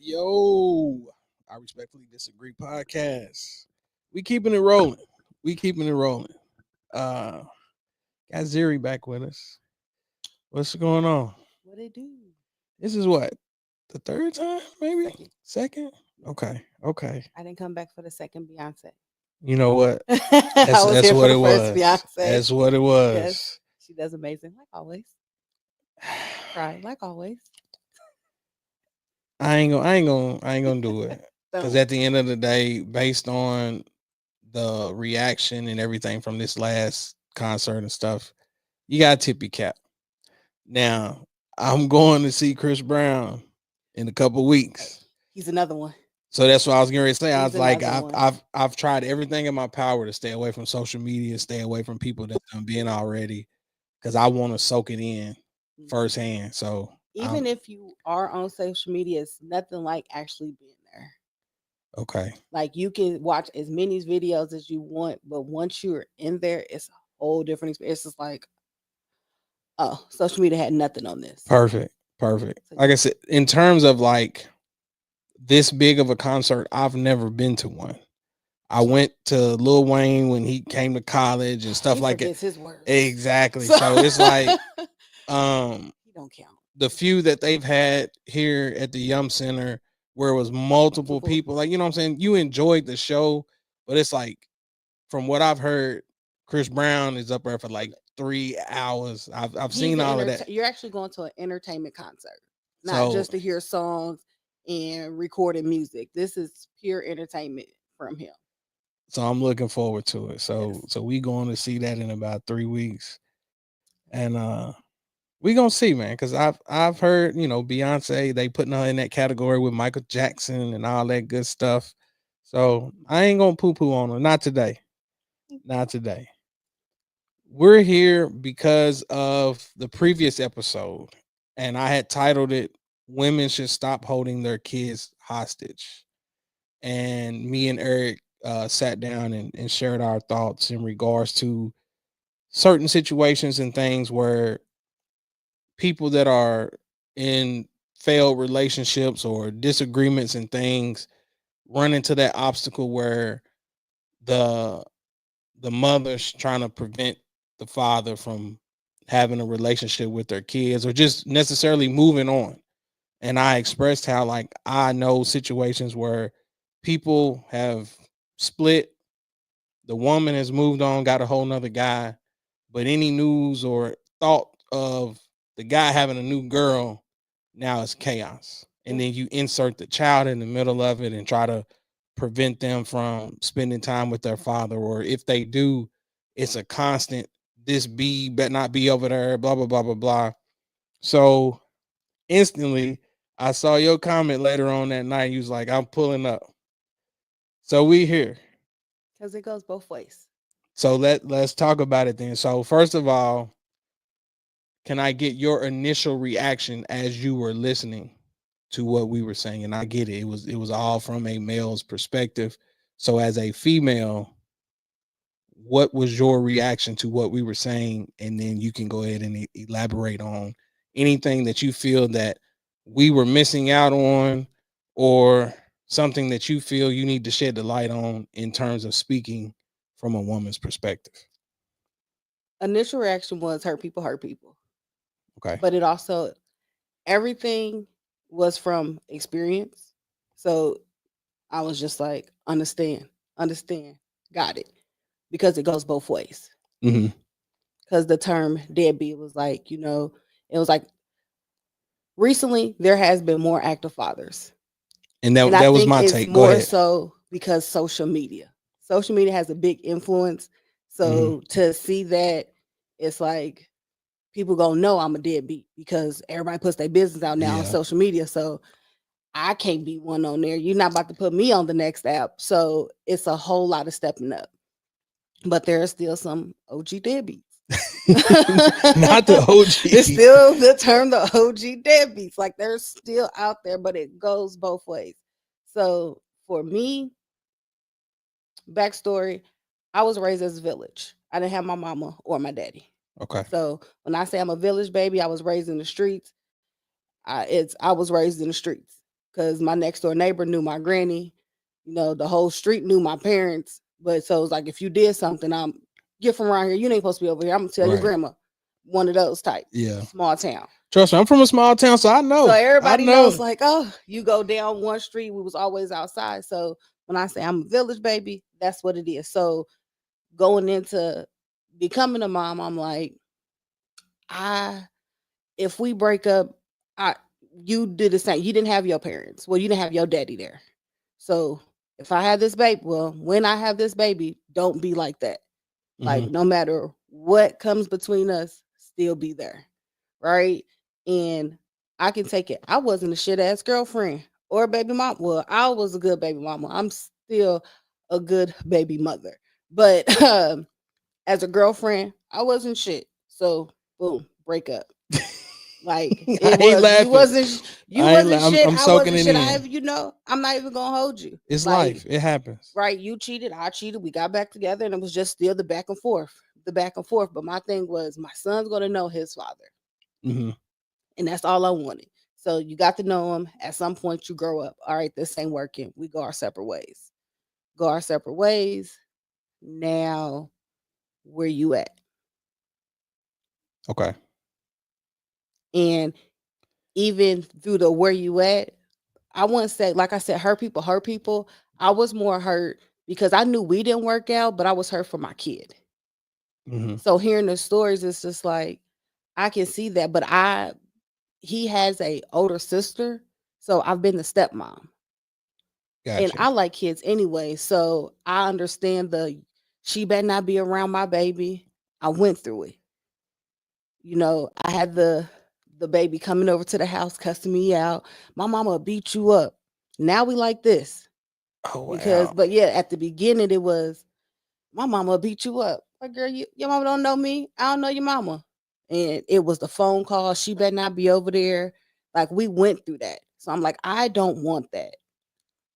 Yo, I respectfully disagree podcast. We keeping it rolling. We keeping it rolling. Uh got Zuri back with us. What's going on? What it do? This is what? The third time, maybe? Second. Second? Okay. Okay. I didn't come back for the second Beyonce. You know what? I was That's here for what the it first was. Beyonce. That's what it Yes, was. she does amazing, like always. Cry, like always. I ain't gonna do it. Cause Don't. at the end of the day, based on the reaction and everything from this last concert and stuff, you got to tip your cap. Now, I'm going to see Chris Brown in a couple weeks. He's another one. So that's what I was getting ready to say. I He's was like, another I've one. I've I've tried everything in my power to stay away from social media, stay away from people that done been already, because I want to soak it in Mhm. firsthand. So Even I'm if you are on social media, it's nothing like actually being there. okay. Like you can watch as many videos as you want, but once you're in there, it's a whole different experience. It's just like, oh, social media had nothing on this. Perfect. Perfect. So Like I yeah. said, in terms of like this big of a concert, I've never been to one. I went to Lil Wayne when he came to college and stuff He like that. forgets his words. Exactly. So So it's like um he don't count. the few that they've had here at the Yum Center where it was multiple Multiple. people, like you know what I'm saying, you enjoyed the show, but it's like from what I've heard, Chris Brown is up there for like 3 hours. I've He's seen an all of that. you're actually going to an entertainment concert, not So just to hear songs and recorded music. This is pure entertainment from him. so I'm looking forward to it. So Yes. so we going to see that in about 3 weeks. And we gonna see, man, because I've heard, Beyonce, they putting her in that category with Michael Jackson and all that good stuff. So I ain't gonna poo poo on her. Not today. Not today. We're here because of the previous episode, and I had titled it "Women Should Stop Holding Their Kids Hostage." And me and Eric sat down and shared our thoughts in regards to certain situations and things where people that are in failed relationships or disagreements and things run into that obstacle where the the mother's trying to prevent the father from having a relationship with their kids or just necessarily moving on. And I expressed how like I know situations where people have split, the woman has moved on, got a whole nother guy, but any news or thought of the guy having a new girl, now it's chaos. And Yeah. then you insert the child in the middle of it and try to prevent them from spending time with their father. Or if they do, it's a constant, this be better not be over there, blah, blah, blah, blah, blah. So instantly, I saw your comment later on that night. You was like, I'm pulling up. So we here. Because it goes both ways. So let's talk about it then. So first of all, can I get your initial reaction as you were listening to what we were saying? And I get it. It was all from a male's perspective. So as a female, what was your reaction to what we were saying? And then you can go ahead and elaborate on anything that you feel that we were missing out on or something that you feel you need to shed the light on in terms of speaking from a woman's perspective. Initial reaction was hurt people hurt people. Okay. But it also, everything was from experience. So I was just like, understand, got it. Because it goes both ways. Hmm. Because the term deadbeat was like, it was like recently there has been more active fathers. And And that I that was think my it's take. Go more ahead. so because social media. Social media has a big influence. Hmm. So to see that, it's like people gonna know I'm a deadbeat because everybody puts their business out now on Yeah. social media. So I can't be one on there. You're not about to put me on the next app. So it's a whole lot of stepping up. But there are still some OG deadbeats. Not the It's OG. still the term the OG deadbeats. Like they're still out there, but it goes both ways. So for me, backstory, I was raised as a village. I didn't have my mama or my daddy. Okay. So when I say I'm a village baby, I was raised in the streets. I was raised in the streets. because my next door neighbor knew my granny. You know, the whole street knew my parents. But so it's like if you did something, get from around here. You ain't supposed to be over here. I'm gonna tell your Right. grandma. One of those type. Yeah. Small town. Trust me, I'm from a small town, so I So know. I everybody knows, know. like, oh, you go down one street, we was always outside. So when I say I'm a village baby, that's what it is. So going into becoming a mom, I'm like, I if we break up, I you did the same. You didn't have your parents. Well, you didn't have your daddy there. So if I have this baby, well, when I have this baby, don't be like that. Like Hmm. no matter what comes between us, still be there. Right? And I can take it. I wasn't a shit ass girlfriend or a baby mom. Well, I was a good baby mama. I'm still a good baby mother. But as a girlfriend, I wasn't shit. So boom, break up. Like I it ain't was laughing. you wasn't shit, I'm I soaking wasn't it shit. in. I'm not even gonna hold you. It's life. Like, It happens. right, you cheated, I cheated, we got back together, and it was just still the back and forth. The back and forth. But my thing was my son's gonna know his father. Hmm. And that's all I wanted. So you got to know him. At some point you grow up. All right, this ain't working. We go our separate ways. Go our separate ways. Now where you at? Okay. And even through the where you at, I wouldn't say, like I said, hurt people, hurt people. I was more hurt because I knew we didn't work out, but I was hurt for my kid. Hmm. So hearing the stories, it's just like I can see that. But he has a older sister, so I've been the stepmom, and Gotcha. I like kids anyway. So I understand she better not be around my baby. I went through it. You know, I had the baby coming over to the house cussing me out. My mama will beat you up. Now we like this. Oh Because wow. but yeah, at the beginning it was my mama beat you up. Like, girl, your mama don't know me. I don't know your mama. And it was the phone call. She better not be over there. Like we went through that. So I'm like, I don't want that.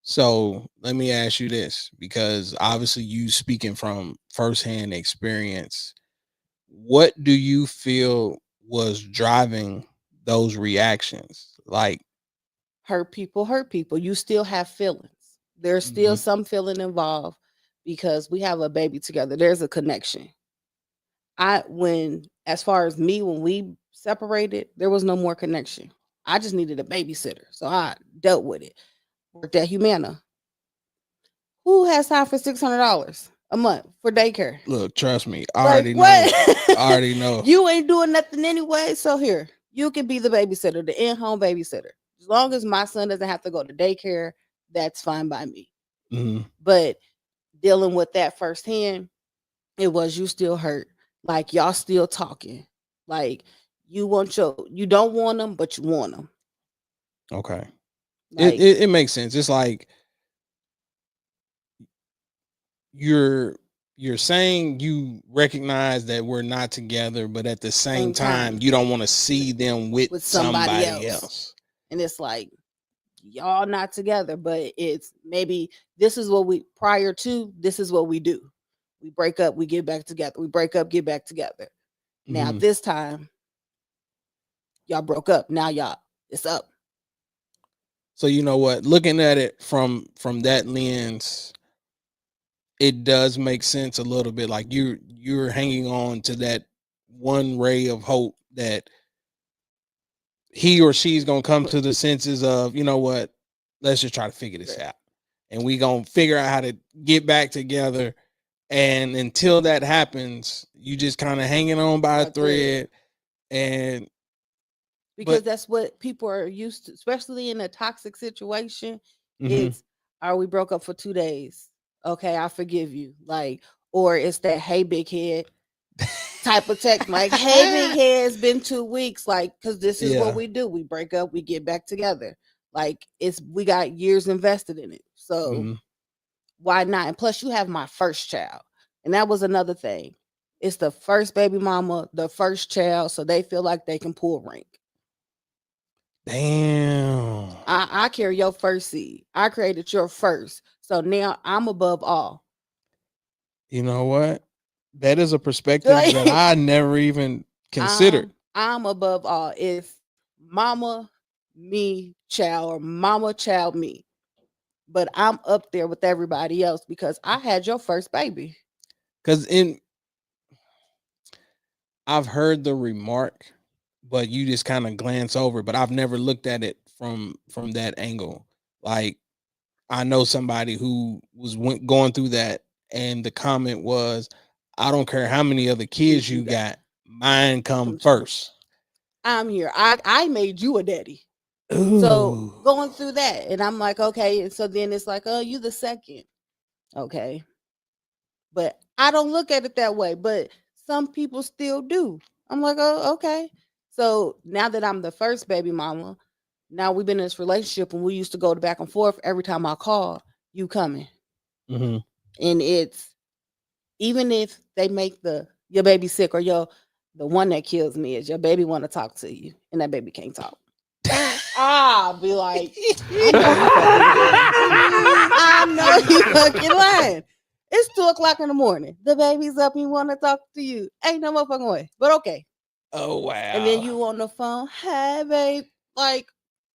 So let me ask you this, because obviously you speaking from firsthand experience, what do you feel was driving those reactions? Like, Hurt people, hurt people. You still have feelings. There's still mhm, some feeling involved because we have a baby together. There's a connection. As far as me, when we separated, there was no more connection. I just needed a babysitter. So I dealt with it. Worked at Humana. Who has time for $600 a month for daycare? look, trust me, I Like already know. I what? already know. You ain't doing nothing anyway. So here, you can be the babysitter, the in-home babysitter. As long as my son doesn't have to go to daycare, that's fine by me. Mhm. But dealing with that firsthand, it was you still hurt. Like y'all still talking. Like you don't want them, but you want them. Okay. It, Like it it makes sense. It's like you're you're saying you recognize that we're not together, but at the same same time, time you don't want to see them with with somebody somebody else. else. And it's like y'all not together, but it's maybe this is what we prior to this is what we do. We break up, we get back together. We break up, get back together. Now Mhm. this time y'all broke up. Now y'all it's up. So you know what? Looking at it from that lens, it does make sense a little bit. Like you're hanging on to that one ray of hope that he or she's gonna come to the senses of, you know what, let's just try to figure this out. And we gonna figure out how to get back together. And until that happens, you just kind of hanging on by a By thread. thread. And Because but that's what people are used to, especially in a toxic situation. mhm. It's are we broke up for 2 days? Okay, I forgive you. Like, or it's that hey big head type of text, like, hey big head, it's been 2 weeks. Like, because this is what Yeah. we do. We break up, we get back together. Like it's we got years invested in it. So Mhm. why not? And plus you have my first child. And that was another thing. It's the first baby mama, the first child, so they feel like they can pull rank. Damn. I carry your first seed. I created your first. So now I'm above all. You know what? That is a perspective that Like I never even considered. I'm above all. If mama me, child, or mama, child, me. But I'm up there with everybody else because I had your first baby. Because in I've heard the remark, but you just kind of glance over. But I've never looked at it from that angle. Like I know somebody who going through that, and the comment was, "I don't care how many other kids you got, mine come first." I'm here. I made you a daddy. So Ooh. going through that, and I'm like, okay. And so then it's like, oh, you the second, okay. But I don't look at it that way. But some people still do. I'm like, oh, okay. So now that I'm the first baby mama, now we've been in this relationship, and we used to go back and forth every time I call, you coming. Mm-hmm. And it's even if they make your baby sick, or the one that kills me is your baby want to talk to you and that baby can't talk. I'll be like, I know you fucking lying. I know you fucking lying. It's 2:00 in the morning. The baby's up. He want to talk to you. Ain't no motherfucking way. But okay. Oh wow. And then you on the phone, hey babe, like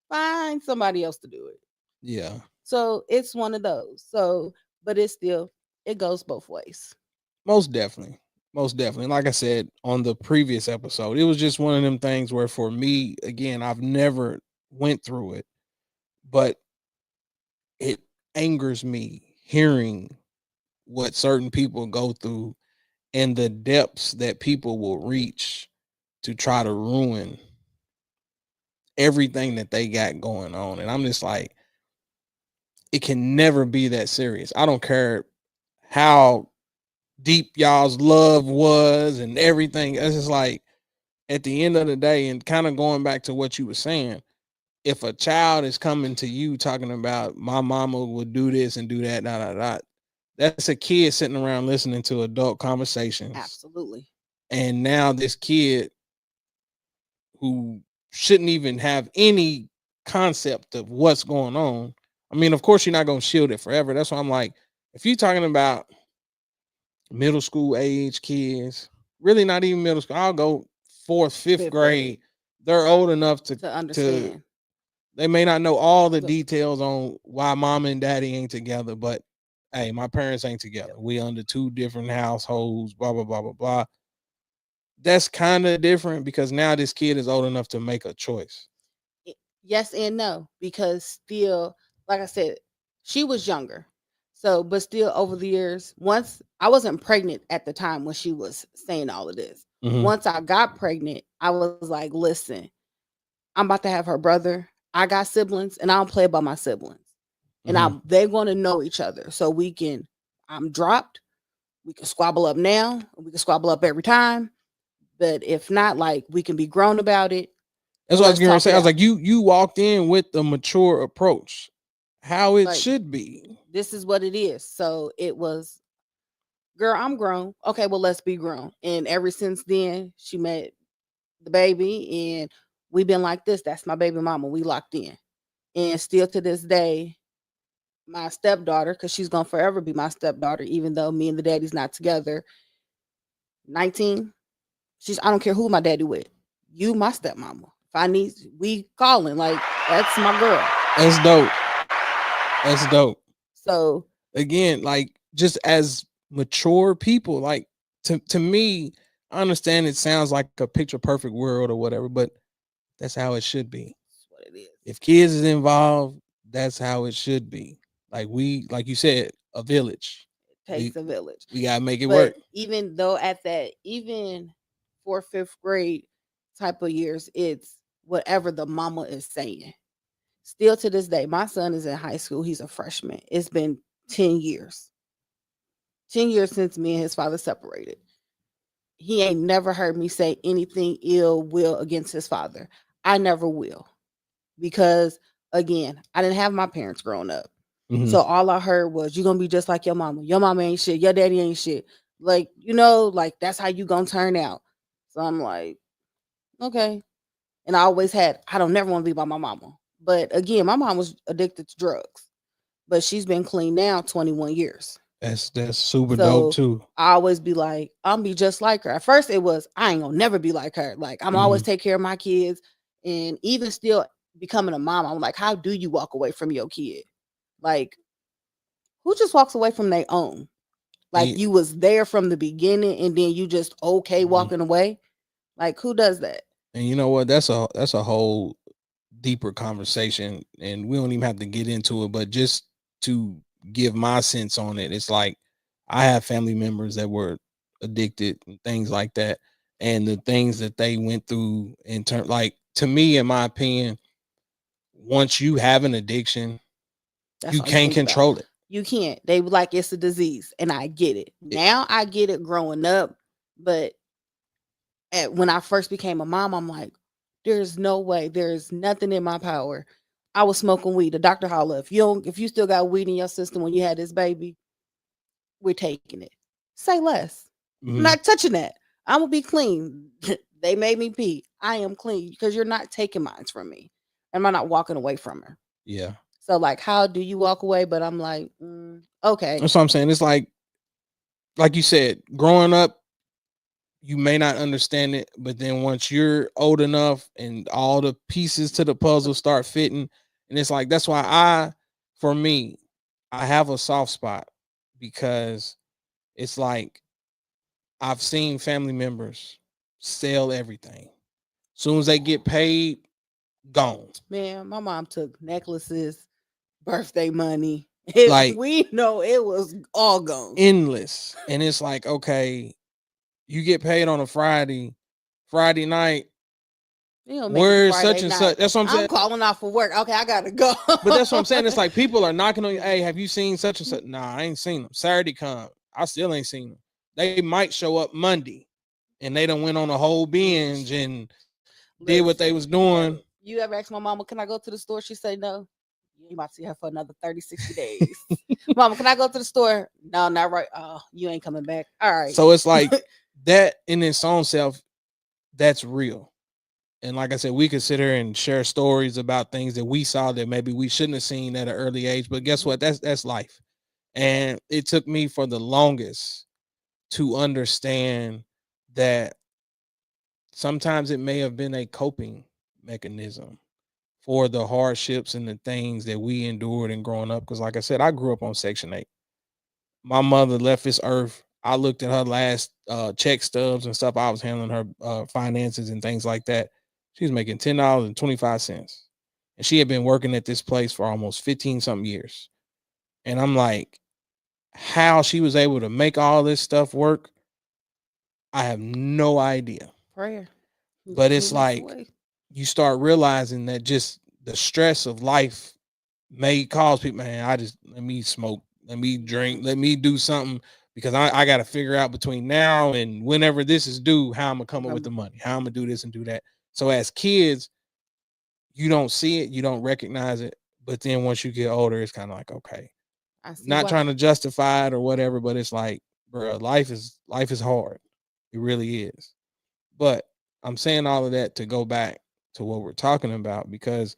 find somebody else to do it. Yeah. So it's one of those. So, but it's still, it goes both ways. Most definitely. Most definitely. Like I said on the previous episode, it was just one of them things where for me, again, I've never went through it, but it angers me hearing what certain people go through and the depths that people will reach to try to ruin everything that they got going on. And I'm just like, it can never be that serious. I don't care how deep y'all's love was and everything. It's just like at the end of the day, and kind of going back to what you were saying, if a child is coming to you talking about my mama would do this and do that, that's a kid sitting around listening to adult conversations. Absolutely. And now this kid who shouldn't even have any concept of what's going on. I mean, of course, you're not going to shield it forever. That's why I'm like, if you're talking about middle school age kids, really not even middle school, I'll go fourth, fifth grade. They're old enough to understand. They may not know all the details on why mom and daddy ain't together, but hey, my parents ain't together. We under two different households, blah, blah, blah, blah, blah. That's kind of different because now this kid is old enough to make a choice. Yes and no, because still, like I said, she was younger. So, but still over the years, once I wasn't pregnant at the time when she was saying all of this. Mm-hmm. Once I got pregnant, I was like, listen, I'm about to have her brother. I got siblings and I don't play about my siblings. And they're going to know each other. So I'm dropped. We can squabble up now. We can squabble up every time. But if not, like we can be grown about it. That's what I was going to say. I was like, you walked in with the mature approach, how it should be. This is what it is. So it was, girl, I'm grown. Okay, well, let's be grown. And ever since then, she met the baby, and we've been like this. That's my baby mama. We locked in. And still to this day, my stepdaughter, because she's gonna forever be my stepdaughter, even though me and the daddy's not together. 19. I don't care who my daddy with. You my stepmama. If I need, we calling. Like, that's my girl. That's dope. That's dope. So again, like just as mature people, like to me, I understand it sounds like a picture perfect world or whatever, but that's how it should be. That's what it is. If kids is involved, that's how it should be. Like you said, a village. It takes a village. We gotta make it work. Even though at that, even 4th, 5th grade type of years, it's whatever the mama is saying. Still to this day, my son is in high school. He's a freshman. It's been 10 years. 10 years since me and his father separated. He ain't never heard me say anything ill will against his father. I never will. Because again, I didn't have my parents growing up. Mm-hmm. So all I heard was, you're going to be just like your mama. Your mama ain't shit. Your daddy ain't shit. Like, like that's how you going to turn out. So I'm like, okay. And I always I don't never want to be by my mama. But again, my mom was addicted to drugs. But she's been clean now 21 years. That's super dope too. I always be like, I'm be just like her. At first it was, I ain't gonna never be like her. Like I'm always take care of my kids. And even still becoming a mom, I'm like, how do you walk away from your kid? Like, who just walks away from their own? Like, And, you was there from the beginning and then you just okay mhm. walking away? Like, who does that? And you know what? That's a whole deeper conversation, and we don't even have to get into it. But just to give my sense on it, it's like I have family members that were addicted and things like that, and the things that they went through in turn. Like to me, in my opinion, once you have an addiction, That's you all you can't think about. control it. You can't. They were like it's a disease, and I get it. It Now I get it growing up, but when I first became a mom, I'm like, there's no way, there's nothing in my power. I was smoking weed. The doctor holla, if you still got weed in your system when you had this baby, we're taking it. Say less. I'm mhm, not touching that. I'm gonna be clean. They made me pee. I am clean because you're not taking mine from me. Am I not walking away from her? yeah, So like, how do you walk away? But I'm like, okay, that's what I'm saying. It's like you said, growing up, you may not understand it, but then once you're old enough and all the pieces to the puzzle start fitting, and it's like that's why for me, I have a soft spot because it's like I've seen family members sell everything. Soon as they get paid, gone. man, my mom took necklaces, birthday money. Like We know it was all gone. endless. And it's like, okay, you get paid on a Friday night, It don't make it where's Friday such and such? night. That's what I'm I'm saying. calling off for work. Okay, I gotta go. But that's what I'm saying. It's like people are knocking on you. Hey, have you seen such and such? Nah, I ain't seen them. Saturday come. I still ain't seen them. They might show up Monday and they done went on a whole binge and did what they was Listen, doing. you ever ask my mama, can I go to the store? She say no. You might see her for another 30, 60 days. Mama, can I go to the store? No, not right. Oh, you ain't coming back. All right. So it's like that in its own self, that's real. And like I said, we could sit here and share stories about things that we saw that maybe we shouldn't have seen at an early age. But guess what? That's life. And it took me for the longest to understand that sometimes it may have been a coping mechanism for the hardships and the things that we endured in growing up. Because, like I said, I grew up on Section 8. My mother left this earth. I looked at her last check stubs and stuff. I was handling her finances and things like that. She was making $10.25. And she had been working at this place for almost 15 something years. And I'm like, how she was able to make all this stuff work, I have no idea. Prayer. But it's That's the like way. you start realizing that just the stress of life may cause people, man, I just let me smoke, let me drink, let me do something because I got to figure out between now and whenever this is due, how I'm gonna come up with the money, how I'm gonna do this and do that. So as kids, you don't see it, you don't recognize it, but then once you get older, it's kind of like, okay, I see not why. trying to justify it or whatever, but it's like, bro, life is hard. It really is. But I'm saying all of that to go back to what we're talking about because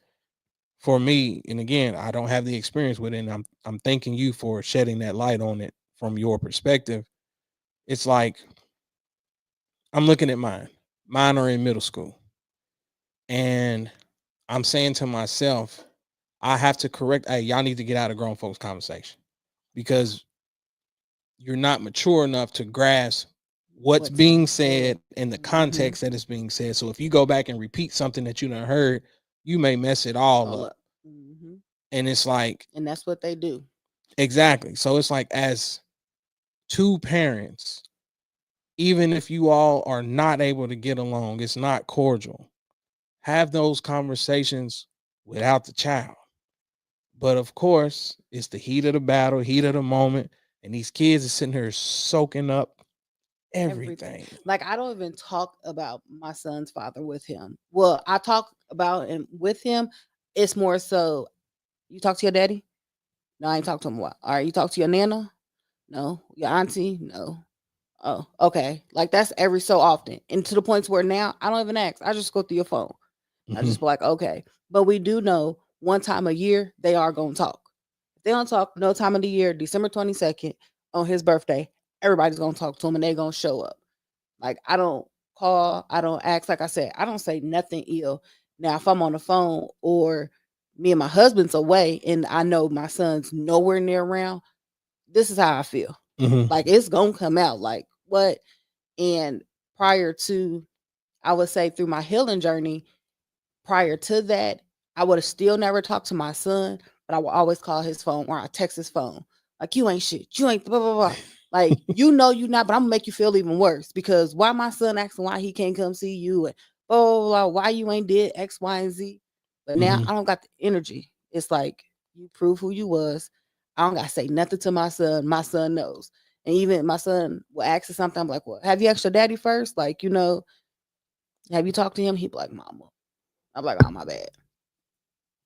for me, and again, I don't have the experience with it, and I'm thanking you for shedding that light on it from your perspective. It's like I'm looking at mine. Mine are in middle school. And I'm saying to myself, I have to correct, hey, y'all need to get out of grown folks conversation because you're not mature enough to grasp what's What's being being said. said and the context that is being said. So if you go back and repeat something that you done heard, you may mess it all All up. up. Hmm. And it's like, And that's what they do. exactly. So it's like, as two parents, even if you all are not able to get along, it's not cordial, have those conversations without the child. But of course, it's the heat of the battle, heat of the moment. And these kids are sitting here soaking up Everything. everything. Like, I don't even talk about my son's father with him. Well, I talk about him with him. It's more so, you talk to your daddy? No, I ain't talked to him a while. All right, you talk to your nana? No. Your auntie? No. Oh, okay. Like, that's every so often. And to the points where now I don't even ask. I just go through your phone. I Mhm. just be like, okay. But we do know one time a year they are gonna talk. If they don't talk no time of the year, December 22nd on his birthday, everybody's gonna talk to him and they gonna show up. Like, I don't call, I don't ask. Like I said, I don't say nothing ill. Now, if I'm on the phone or me and my husband's away and I know my son's nowhere near around, this is how I feel. Hmm. Like it's gonna come out. Like what? And prior to, I would say through my healing journey, prior to that, I would have still never talked to my son, but I would always call his phone or I text his phone. Like, you ain't shit. You ain't blah, blah, blah. Like, you know, you not, but I'm gonna make you feel even worse because why my son asking why he can't come see you and blah, blah, blah, why you ain't did X, Y, and Z. But now Hmm. I don't got the energy. It's like, you prove who you was. I don't got to say nothing to my son. My son knows. And even my son will ask for something. I'm like, well, have you asked your daddy first? Like, have you talked to him? He'd be like, mama. I'm like, oh, my bad.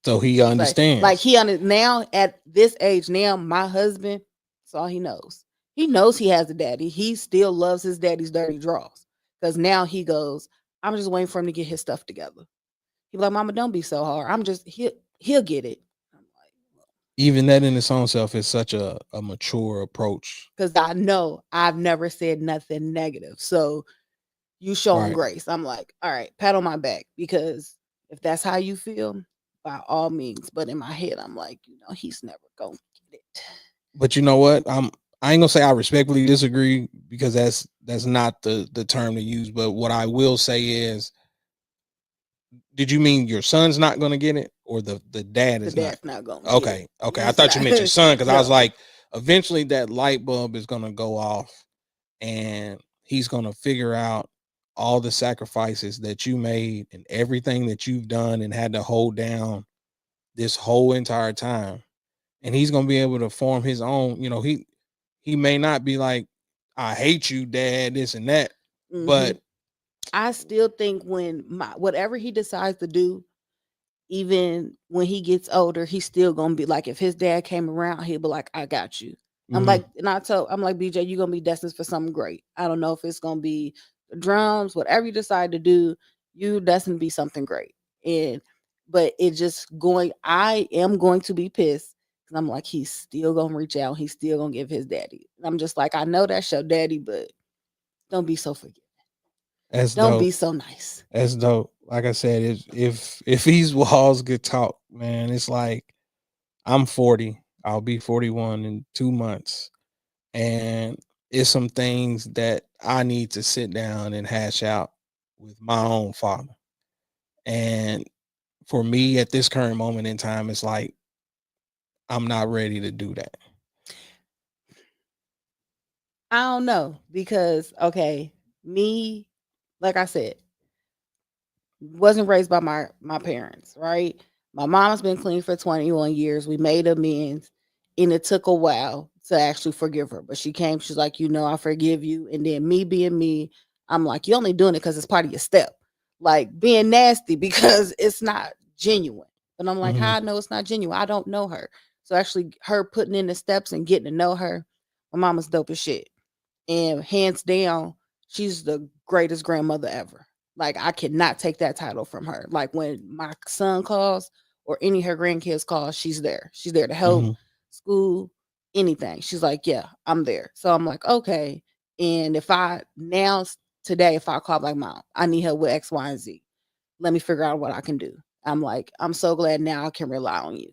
So he Like understands. he on it now at this age. Now my husband, that's all he knows. He knows he has a daddy. He still loves his daddy's dirty draws because now he goes. I'm just waiting for him to get his stuff together. He be like, Mama, don't be so hard. I'm just he'll get it. I'm like, Even that in its own self is such a mature approach. because I know I've never said nothing negative. So you showing Right. grace. I'm like, all right, pat on my back because if that's how you feel, by all means. But in my head, I'm like, he's never gonna get it. But you know what? I ain't gonna say I respectfully disagree because that's not the term to use. But what I will say is, did you mean your son's not gonna get it, or the dad The is not? dad's not gonna get it. Okay, okay. I He's thought you not. meant your son because I was No. like, eventually that light bulb is gonna go off, and he's gonna figure out all the sacrifices that you made and everything that you've done and had to hold down this whole entire time, and he's gonna be able to form his own. He may not be like, I hate you, dad, this and that, Hmm. but I still think when whatever he decides to do, even when he gets older, he's still gonna be like, if his dad came around, he'll be like, I got you. mhm, I'm like, BJ, you're gonna be destined for something great. I don't know if it's gonna be the drums, whatever you decide to do, you destined to be something great. And but it just going, I am going to be pissed because I'm like, he's still gonna reach out, he's still gonna give his daddy. And I'm just like, I know that's your daddy, but don't be so forgiving. that's Don't be dope. so nice. That's dope. Like I said, if these walls could talk, man, it's like I'm 40. I'll be 41 in 2 months. And it's some things that I need to sit down and hash out with my own father. And for me at this current moment in time, it's like I'm not ready to do that. I don't know because okay, me, like I said, wasn't raised by my parents, right? My mom's been clean for 21 years. We made amends, and it took a while to actually forgive her. But she came, she's like, I forgive you. And then me being me, I'm like, you're only doing it because it's part of your step. Like being nasty because it's not genuine. But I'm like, Hmm. how I know it's not genuine? I don't know her. So actually her putting in the steps and getting to know her, my mama's dope as shit. And hands down, she's the greatest grandmother ever. Like I cannot take that title from her. Like when my son calls or any of her grandkids call, she's there. She's there to help, Hmm. school, anything. She's like, yeah, I'm there. So I'm like, okay. And if I now today, if I call like mom, I need help with X, Y, and Z. Let me figure out what I can do. I'm like, I'm so glad now I can rely on you.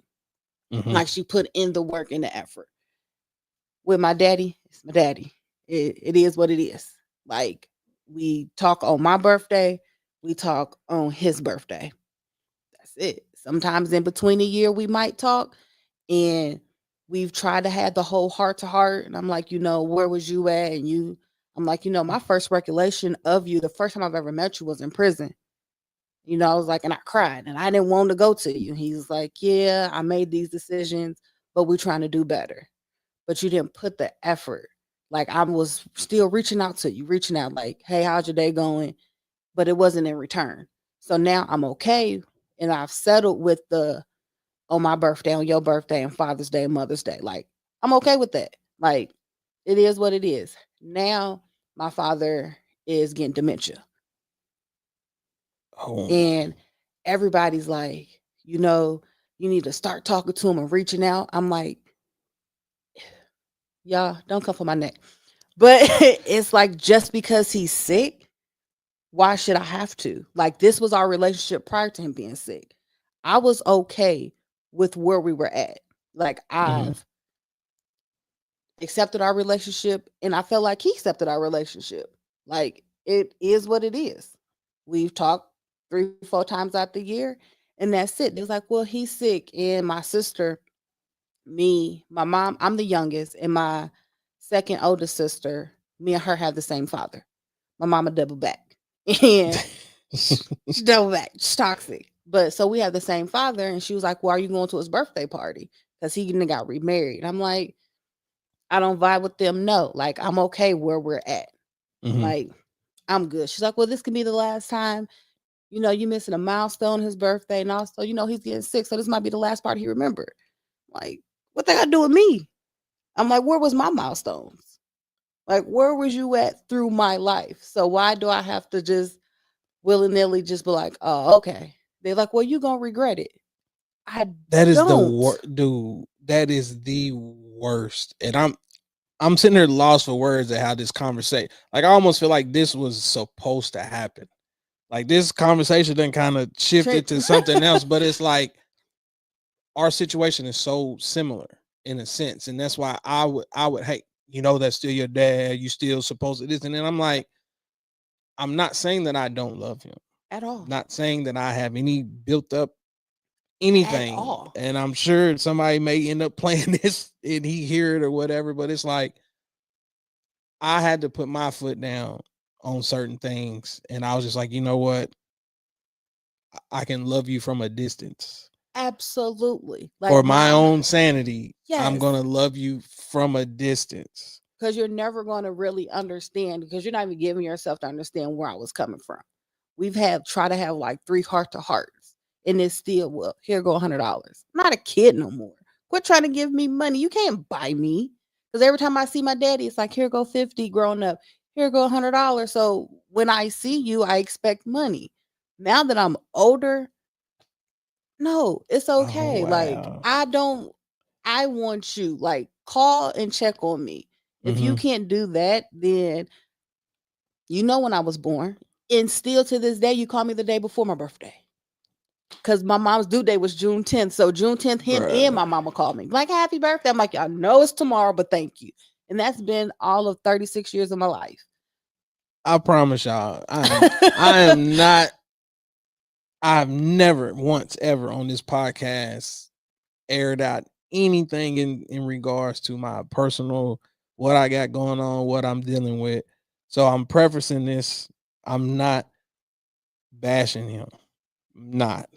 Hmm. Like she put in the work and the effort. With my daddy, it's my daddy. It is what it is. Like we talk on my birthday, we talk on his birthday. That's it. Sometimes in between the year we might talk, and we've tried to have the whole heart to heart. And I'm like, where was you at? And I'm like, my first recollection of you, the first time I've ever met you was in prison. I was like, and I cried and I didn't want to go to you. He's like, yeah, I made these decisions, but we're trying to do better, but you didn't put the effort. Like I was still reaching out to you, reaching out like, hey, how's your day going? But it wasn't in return. So now I'm okay. And I've settled with the on my birthday, on your birthday, and Father's Day, and Mother's Day. Like, I'm okay with that. Like, it is what it is. Now my father is getting dementia. Oh, And everybody's like, you need to start talking to him and reaching out. I'm like, y'all, don't come for my neck. But it's like just because he's sick, Why should I have to? Like, this was our relationship prior to him being sick. I was okay with where we were at. Like, Mm-hmm. I've accepted our relationship and I felt like he accepted our relationship. Like, it is what it is. We've talked 3, 4 times out the year, and that's it. They was like, well, he's sick. And my sister, me, my mom, I'm the youngest, and my second oldest sister, me and her have the same father. My mama double back. And she double back. She's toxic. But so we have the same father, and she was like, well, are you going to his birthday party? Because he got remarried. I'm like, I don't vibe with them. No, like I'm okay where we're at. Mm-hmm. Like I'm good. She's like, well, this could be the last time. You know, you missing a milestone, his birthday, and also, he's getting sick, so this might be the last part he remembered. Like, what they got to do with me? I'm like, where was my milestones? Like, where was you at through my life? So why do I have to just willy nilly just be like, oh, okay? They're like, well, you gonna regret it. I That is the don't. worst, dude. That is the worst. And I'm sitting here lost for words at how this conversation. Like I almost feel like this was supposed to happen. Like this conversation then kind of shifted Trent. to something else, but it's like our situation is so similar in a sense, and that's why I would hey, that's still your dad. You still supposed to this, and then I'm like, I'm not saying that I don't love him. At all. Not saying that I have any built up At anything, all. and I'm sure somebody may end up playing this and he hear it or whatever. But it's like I had to put my foot down on certain things, and I was just like, you know what, I can love you from a distance. Absolutely. For Like my my own sanity, I'm yes. gonna love you from a distance. Because you're never going to really understand because you're not even giving yourself to understand where I was coming from. We've had try to have like 3 heart to hearts, and it's still well. Here go $100. I'm not a kid no more. Quit trying to give me money. You can't buy me because every time I see my daddy, it's like here go 50. Growing up, here go $100. So when I see you, I expect money. Now that I'm older, no, it's Oh okay. Like wow. I want you like call and check on me. If you Mm-hmm. can't do that, then when I was born. And still to this day, you call me the day before my birthday. Cause my mom's due date was June 10th. So June 10th, him and Bruh. my mama called me. Like, happy birthday. I'm like, I know it's tomorrow, but thank you. And that's been all of 36 years of my life. I promise y'all, I am not. I've never once ever on this podcast aired out anything in regards to my personal what I got going on, what I'm dealing with. So I'm prefacing this. I'm not bashing him. Not.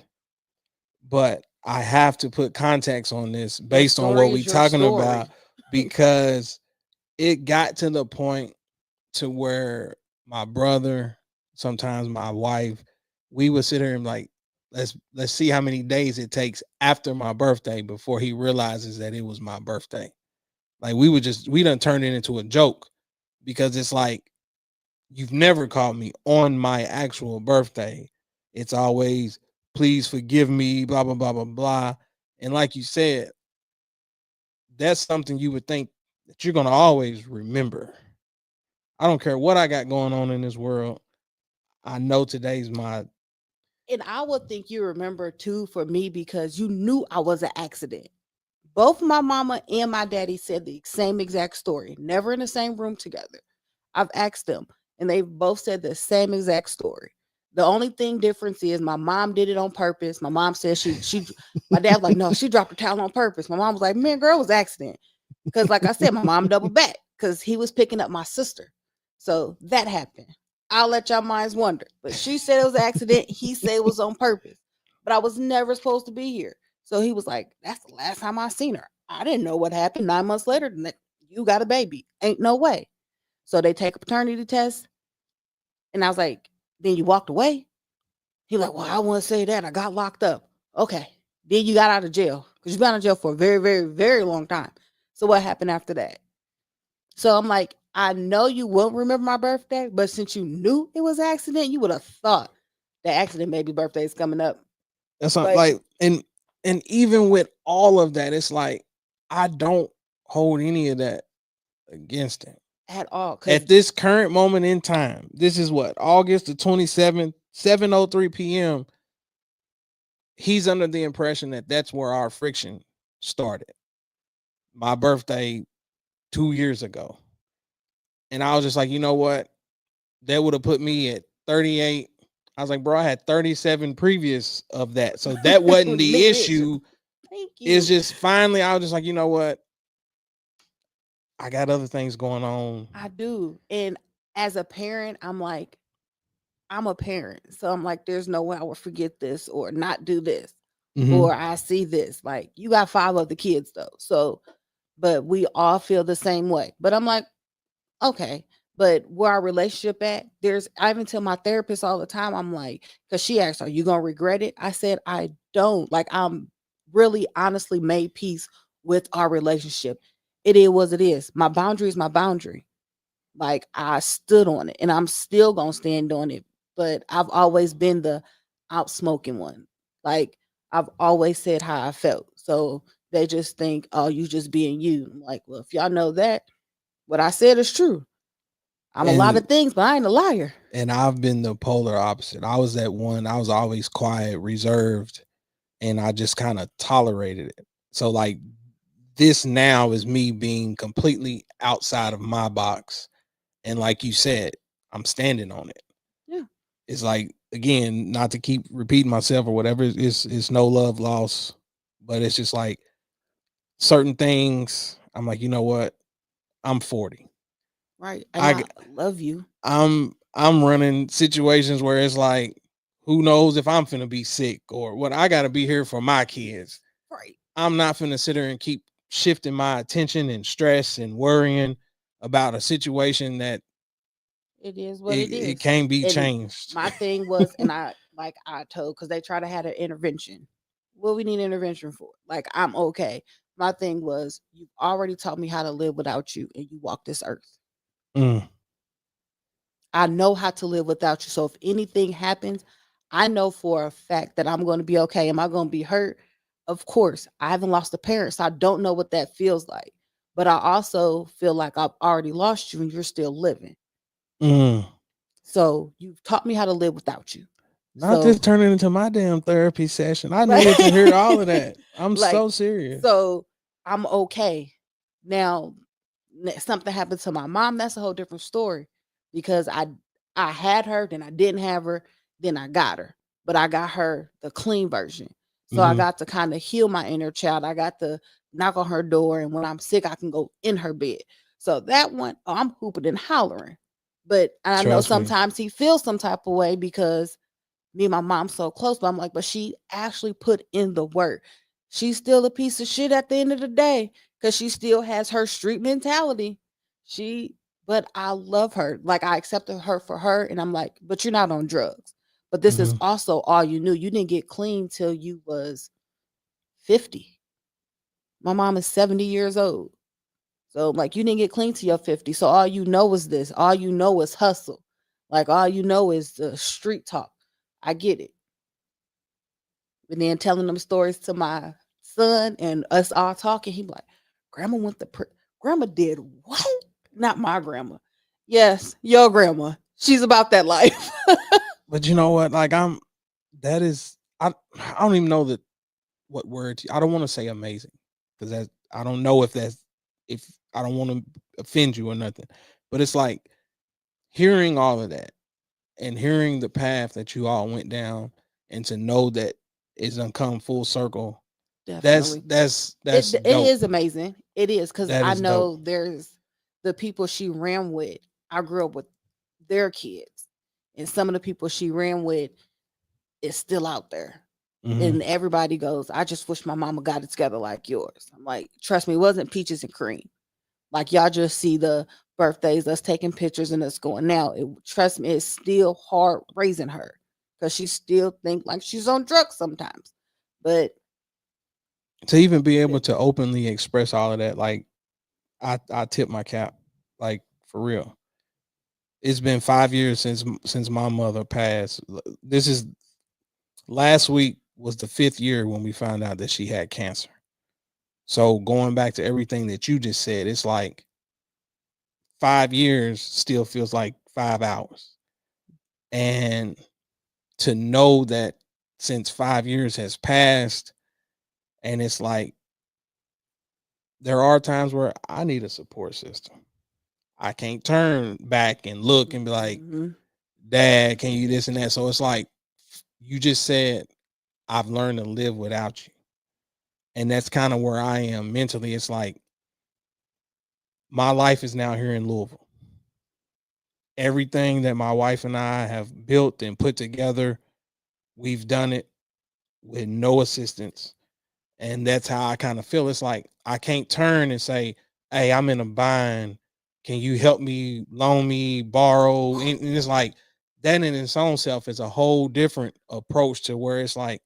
But I have to put context on this Your based on what story we is your talking about story. because it got to the point to where my brother, sometimes my wife, we would sit here and like, let's see how many days it takes after my birthday before he realizes that it was my birthday. Like we done turned it into a joke because it's like you've never called me on my actual birthday. It's always please forgive me, blah blah blah blah blah. And like you said, that's something you would think that you're gonna always remember. I don't care what I got going on in this world. I know today's my And I would think you remember too for me because you knew I was an accident. Both my mama and my daddy said the same exact story, never in the same room together. I've asked them, and they've both said the same exact story. The only thing difference is my mom did it on purpose. My mom said my dad was like, no, she dropped her towel on purpose. My mom was like, man, girl, it was an accident. Because like I said, my mom doubled back because he was picking up my sister. So that happened. I'll let y'all minds wonder. But she said it was an accident. He said it was on purpose. But I was never supposed to be here. So he was like, that's the last time I seen her. I didn't know what happened. 9 months later, you got a baby. Ain't no way. So they take a paternity test. And I was like, then you walked away? He like, well, I want to say that. I got locked up. Okay. Then you got out of jail. Because you've been out of jail for a very, very, very long time. So what happened after that? So I'm like, I know you won't remember my birthday, but since you knew it was an accident, you would have thought the accident baby birthday is coming up. that's not But like and even with all of that, it's like I don't hold any of that against him. at all. Cause At this current moment in time, this is what, August the 27th, 7:03 p.m. He's under the impression that that's where our friction started. My birthday 2 years ago. And I was just like, you know what? That would have put me at 38. I was like, bro, I had 37 previous of that. So that wasn't the nigga issue. issue. Thank It's you. just finally, I was just like, you know what? I got other things going on. I do. And as a parent, I'm like, I'm a parent. So I'm like, there's no way I would forget this or not do this. Mm-hmm. Or I see this. Like, you got 5 other kids though. So, but we all feel the same way. But I'm like, okay. But where our relationship at, I even tell my therapist all the time, I'm like, because she asked, are you gonna regret it? I said, I don't. Like, I'm really honestly made peace with our relationship. It is what it is. My boundary is my boundary. Like, I stood on it and I'm still gonna stand on it. But I've always been the outspoken one. Like, I've always said how I felt. So they just think, oh, you just being you. I'm like, well, if y'all know that, what I said is true. I'm a lot And of things, but I ain't a liar. I've been the polar opposite. I was that one. I was always quiet, reserved, and I just kind of tolerated it. So like this now is me being completely outside of my box. And like you said, I'm standing on it. Yeah. It's like, again, not to keep repeating myself or whatever, it's no love lost. But it's just like certain things, I'm like, you know what? I'm 40. Right. And I I love you. I'm running situations where it's like, who knows if I'm finna be sick or what. I gotta be here for my kids. Right. I'm not finna sit there and keep shifting my attention and stress and worrying about a situation that It is what it it is. can't be And changed. my thing was, and I told, because they try to have an intervention. What we need intervention for? Like, I'm okay. My thing was, you've already taught me how to live without you, and you walk this earth. Mm, I know how to live without you. So if anything happens, I know for a fact that I'm going to be okay. Am I going to be hurt? Of course. I haven't lost a parent, so I don't know what that feels like. But I also feel like I've already lost you and you're still living. mm. So you've taught me how to live without you. Not So this turning into my damn therapy session. I right. needed to hear all of that. I'm Like, so serious. so I'm okay. Now something happened to my mom, that's a whole different story, because I had her, then I didn't have her, then I got her. But I got her the clean version. So I Hmm. got to kind of heal my inner child. I got to knock on her door, and when I'm sick, I can go in her bed. So that one, oh, I'm hooping and hollering. But I know Trust me. sometimes he feels some type of way because me and my mom so close, but I'm like, but she actually put in the work. She's still a piece of shit at the end of the day because she still has her street mentality. She, but I love her. Like, I accepted her for her, and I'm like, but you're not on drugs. But this is Hmm. also all you knew. You didn't get clean till you was 50. My mom is 70 years old. So like, you didn't get clean till you're 50. So all you know is this. All you know is hustle. Like, all you know is the street talk. I get it. And then telling them stories to my son and us all talking, he be like, Grandma went to Grandma did what? Not my grandma. Yes, your grandma. She's about that life. But you know what? Like that is I don't even know that what word I don't want to say amazing because that I don't know if that's if I don't want to offend you or nothing. But it's like hearing all of that and hearing the path that you all went down and to know that it's gonna come full circle. That's Definitely. that's It dope. is amazing. It is, because That I is dope. know there's the people she ran with. I grew up with their kids, and some of the people she ran with is still out there. Hmm. And everybody goes, I just wish my mama got it together like yours. I'm like, trust me, it wasn't peaches and cream. Like, y'all just see the birthdays, us taking pictures and us going. Now, trust me, it's still hard raising her because she still think like she's on drugs sometimes. But To even be able it, to openly express all of that, like I tip my cap, like for real. It's been 5 years since my mother passed. This is last week was the 5th year when we found out that she had cancer. So going back to everything that you just said, it's like 5 years still feels like 5 hours. And to know that since 5 years has passed, and it's like there are times where I need a support system. I can't turn back and look and be like, Mhm. Dad, can you this and that? So it's like you just said, I've learned to live without you. And that's kind of where I am mentally. It's like my life is now here in Louisville. Everything that my wife and I have built and put together, we've done it with no assistance. And that's how I kind of feel. It's like I can't turn and say, "Hey, I'm in a bind. Can you help me, loan me, borrow?" And it's like that in its own self is a whole different approach to where it's like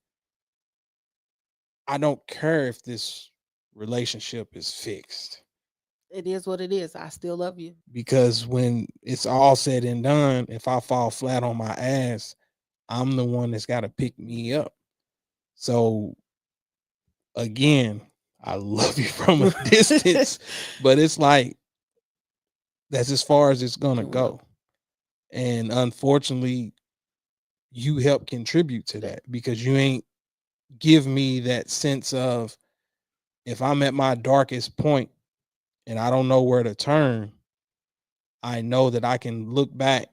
I don't care if this relationship is fixed, It is what it is. I still love you. because when it's all said and done, if I fall flat on my ass, I'm the one that's got to pick me up. So again, I love you from a distance, but it's like that's as far as it's gonna Well, go. And unfortunately, you help contribute to that that because you ain't give me that sense of if I'm at my darkest point and I don't know where to turn, I know that I can look back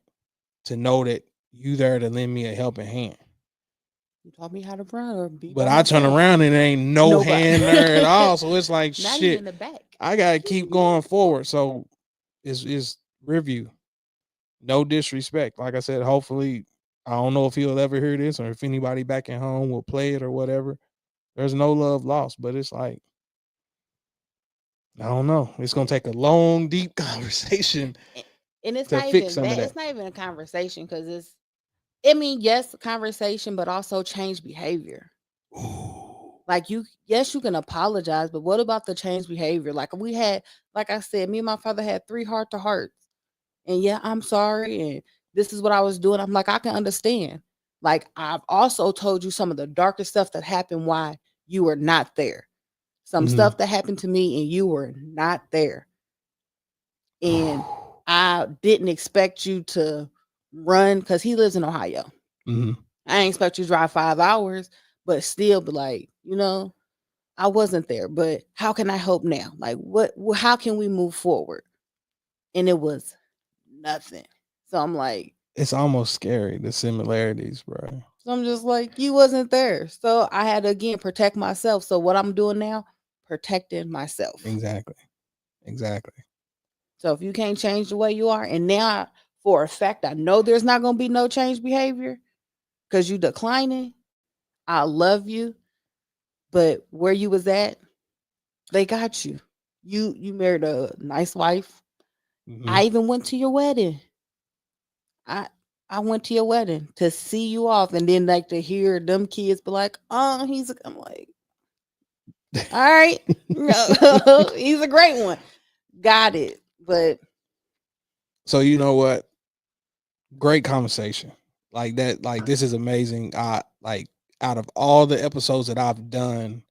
to know that you there to lend me a helping hand. you taught me how to run or be But by I turn myself. around and there ain't no Nobody. hand there at all. So it's like Now you shit. in the back. I gotta keep going forward. So it's review. No disrespect. Like I said, hopefully I don't know if he'll ever hear this or if anybody back at home will play it or whatever. There's no love lost, but it's like I don't know. It's gonna take a long, deep conversation A- And it's to not fix even some of that. that. It's not even a conversation because it's, I mean, yes, conversation, but also change behavior. Ooh. Like yes, you can apologize, but what about the change behavior? Like we had, like I said, me and my father had 3 heart to hearts. And yeah, I'm sorry. And this is what I was doing. I'm like, I can understand. Like I've also told you some of the darkest stuff that happened why you were not there. Some Mhm. stuff that happened to me and you were not there. And I didn't expect you to run because he lives in Ohio. Mhm. I didn't expect you to drive 5 hours, but still be like, I wasn't there. But how can I help now? Like how can we move forward? And it was nothing. So I'm like, It's almost scary, the similarities, bro. so I'm just like, you wasn't there. So I had to again protect myself. So what I'm doing now, protecting myself. Exactly. Exactly. So if you can't change the way you are, and now for a fact I know there's not gonna be no change behavior because you declining. I love you, but where you was at, they got you. You married a nice wife. Mhm. I even went to your wedding. I I went to your wedding to see you off, and then like to hear them kids be like, "Oh, I'm like, all right, no, he's a great one, got it." But So you know what? Great conversation. Like that, like this is amazing. I like out of all the episodes that I've done,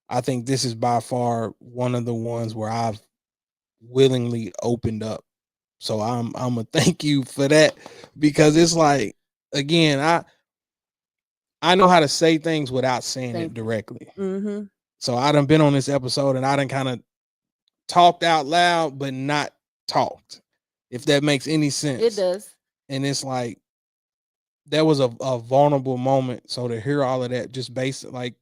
I think this is by far one of the ones where I've willingly opened up. So I'm gonna thank you for that because it's like again, I know how to say things without saying same it thing. directly. Mm-hmm. So I done been on this episode and I done kind of talked out loud, but not talked, if that makes any It sense. does. And it's like that was a vulnerable moment. So to hear all of that, just basic, like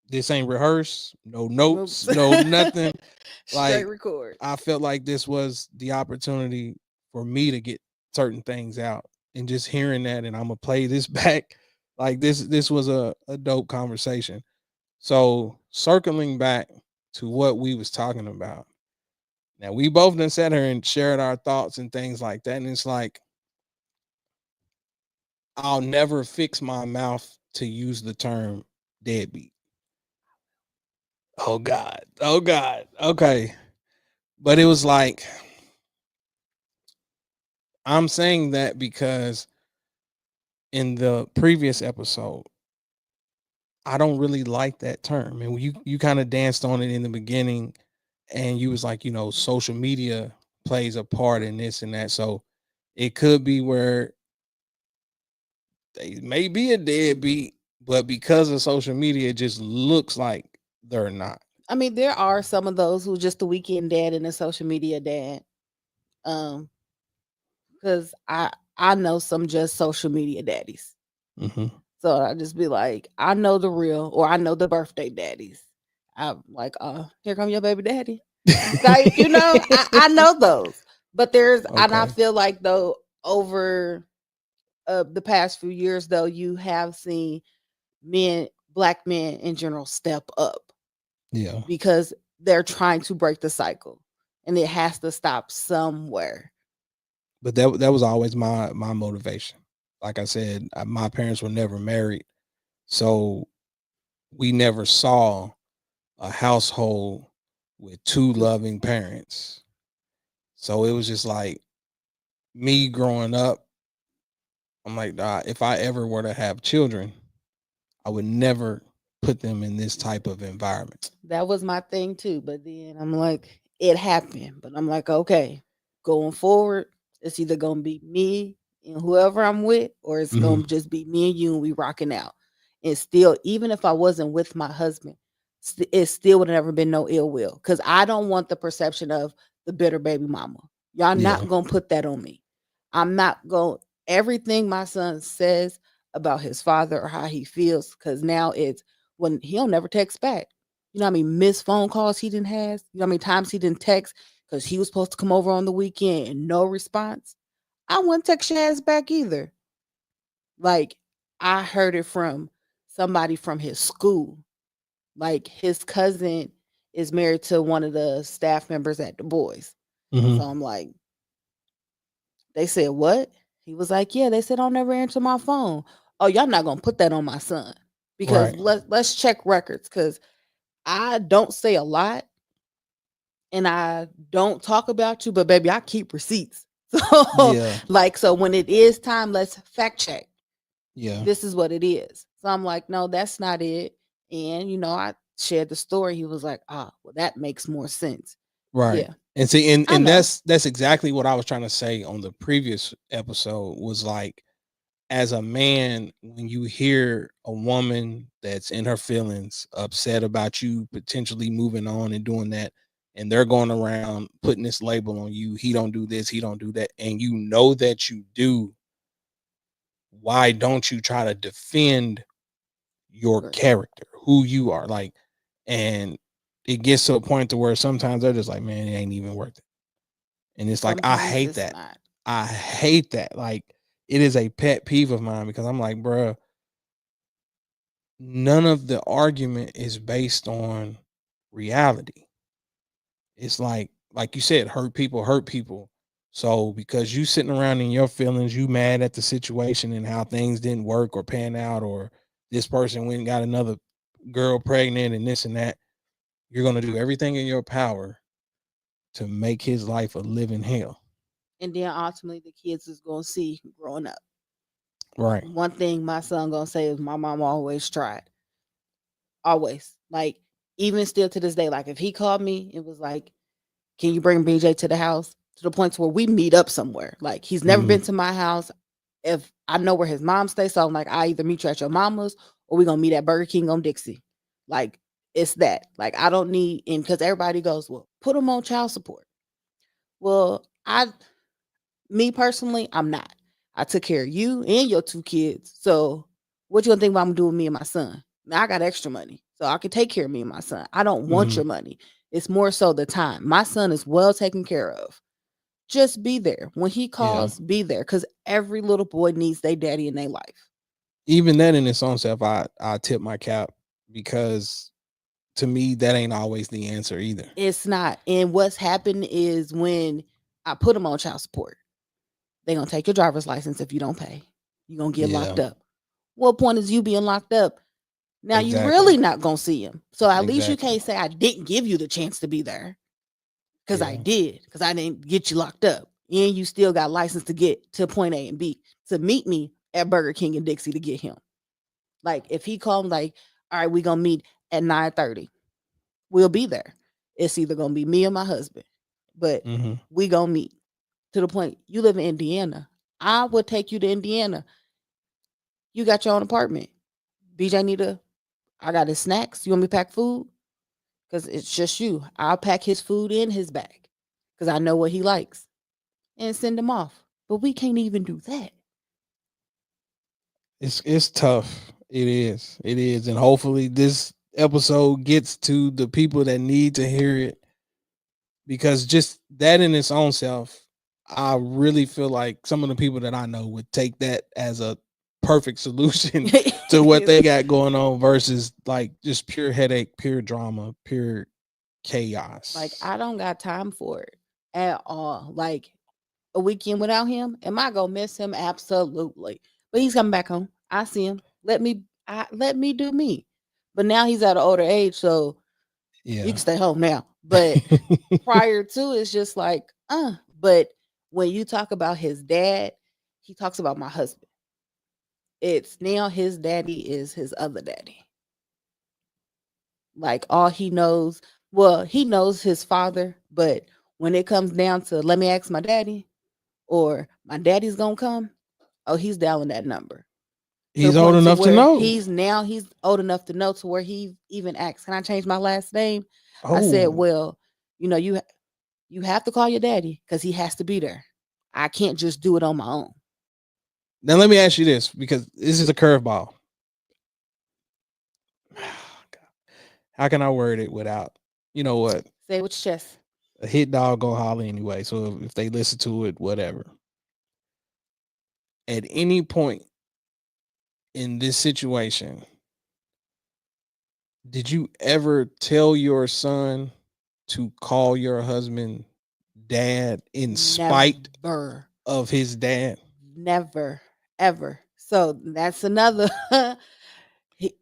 this ain't rehearsed, no notes, Oops. no nothing. Straight Like record. I felt like this was the opportunity for me to get certain things out, and just hearing that, and I'm gonna play this back. Like this was a dope conversation. So circling back to what we was talking about. Now we both done sat here and shared our thoughts and things like that. And it's like I'll never fix my mouth to use the term deadbeat. Oh God. Oh God. Okay. But it was like I'm saying that because in the previous episode, I don't really like that term. And you kind of danced on it in the beginning and you was like, social media. plays a part in this and that. So it could be where they may be a deadbeat, but because of social media, it just looks like they're not. I mean, there are some of those who just the weekend dad and the social media dad. Um, because I know some just social media daddies. Hmm. So I just be like, I know the real, or I know the birthday daddies. I'm like, here come your baby daddy. Like, I know those. But and I Okay. feel like though over the past few years though, you have seen black men in general step up Yeah. because they're trying to break the cycle. And it has to stop somewhere. But that was always my motivation. Like I said, my parents were never married, so we never saw a household with two loving parents. So it was just like me growing up. I'm like, nah, if I ever were to have children, I would never put them in this type of environment. That was my thing too. But then I'm like, it happened. But I'm like, okay, going forward, it's either gonna be me and whoever I'm with, or it's Hmm. gonna just be me and you and we rocking out. And still, even if I wasn't with my husband, it still would have never been no ill will. Because I don't want the perception of the bitter baby mama. Y'all Yeah. not gonna put that on me. I'm not going everything my son says about his father or how he feels, because now it's when he'll never text back. You know how many missed phone calls he didn't have? You know how many times he didn't text because he was supposed to come over on the weekend and no response? I wouldn't text your ass back either. Like, I heard it from somebody from his school. Like, his cousin is married to one of the staff members at the boys. So Hmm. I'm like, they said, what? He was like, yeah, they said I'll never answer my phone. Oh, y'all not gonna put that on my son. Because Right. let's check records, because I don't say a lot and I don't talk about you, but baby, I keep receipts. So Yeah. so when it is time, let's fact check. Yeah. This is what it is. So I'm like, no, that's not it. And I shared the story. He was like, well, that makes more sense. Right. Yeah, And see, and I and know. that's exactly what I was trying to say on the previous episode was like, as a man, when you hear a woman that's in her feelings, upset about you potentially moving on and doing that, and they're going around putting this label on you, he don't do this, he don't do that, and you know that you do, why don't you try to defend your Right. character, who you are? Like, and it gets to a point to where sometimes they're just like, man, it ain't even worth it. And it's like, I Sometimes hate it's that. not. I hate that. Like, it is a pet peeve of mine because I'm like, bruh, none of the argument is based on reality. It's like you said, hurt people hurt people. So because you sitting around in your feelings, you mad at the situation and how things didn't work or pan out, or this person went and got another girl pregnant and this and that, you're gonna do everything in your power to make his life a living hell. And then ultimately the kids is gonna see growing up. Right. One thing my son gonna say is my mom always tried. Always. Like, even still to this day, like if he called me, it was like, can you bring BJ to the house? To the point to where we meet up somewhere. Like, he's never Hmm. been to my house. If I know where his mom stays, so I'm like, I either meet you at your mama's or we gonna meet at Burger King on Dixie. Like, it's that. Like, I don't need, and because everybody goes, well, put him on child support. Well, me personally, I'm not. I took care of you and your two kids. So what you gonna think about I'm doing with me and my son? Now I got extra money. So I can take care of me and my son. I don't want Hmm. your money. It's more so the time. My son is well taken care of. Just be there. When he Yeah. calls, be there. Because every little boy needs their daddy in their life. Even that in its own self, I tip my cap because to me that ain't always the answer either. It's not. And what's happened is when I put him on child support, they're gonna take your driver's license if you don't pay. You're gonna get Yeah. locked up. What point is you being locked up? Now you Exactly. really not gonna see him. So at least you Exactly. can't say I didn't give you the chance to be there. Cause I Yeah. did. Cause I didn't get you locked up. And you still got license to get to point A and B to meet me at Burger King and Dixie to get him. Like if he called like, all right, we gonna meet at 9:30. We'll be there. It's either gonna be me or my husband. but Mm-hmm. we gonna meet. To the point, you live in Indiana. I would take you to Indiana. You got your own apartment. BJ need a I got his snacks. You want me to pack food? Because it's just you. I'll pack his food in his bag. Because I know what he likes. And send him off. But we can't even do that. It's tough. It is. It is. And hopefully this episode gets to the people that need to hear it, because just that in its own self, I really feel like some of the people that I know would take that as a perfect solution to what they got going on versus like just pure headache, pure drama, pure Like, chaos. I don't got time for it at all. Like, a weekend without him, am I gonna miss him? Absolutely. But he's coming back home. I see him. Let me do me. But now he's at an older age, so you Yeah. can stay home now. But prior to, it's just like, but when you talk about his dad, he talks about my husband. It's now his daddy is his other daddy. Like, all he knows, well, he knows his father, but when it comes down to let me ask my daddy or my daddy's gonna come, oh, he's dialing that number. To the He's old point to enough to where know. he's old enough to know, to where he even asks, "Can I change my last name?" I said, Oh, "Well, you have to call your daddy because he has to be there. I can't just do it on my own." now let me ask you this, because this is a curveball. How can I word it without, you know what? Say it with your chest. A hit dog go holler anyway. So if they listen to it, whatever. At any point in this situation, did you ever tell your son to call your husband dad in spite Never, of his dad? never, ever. So that's another. he,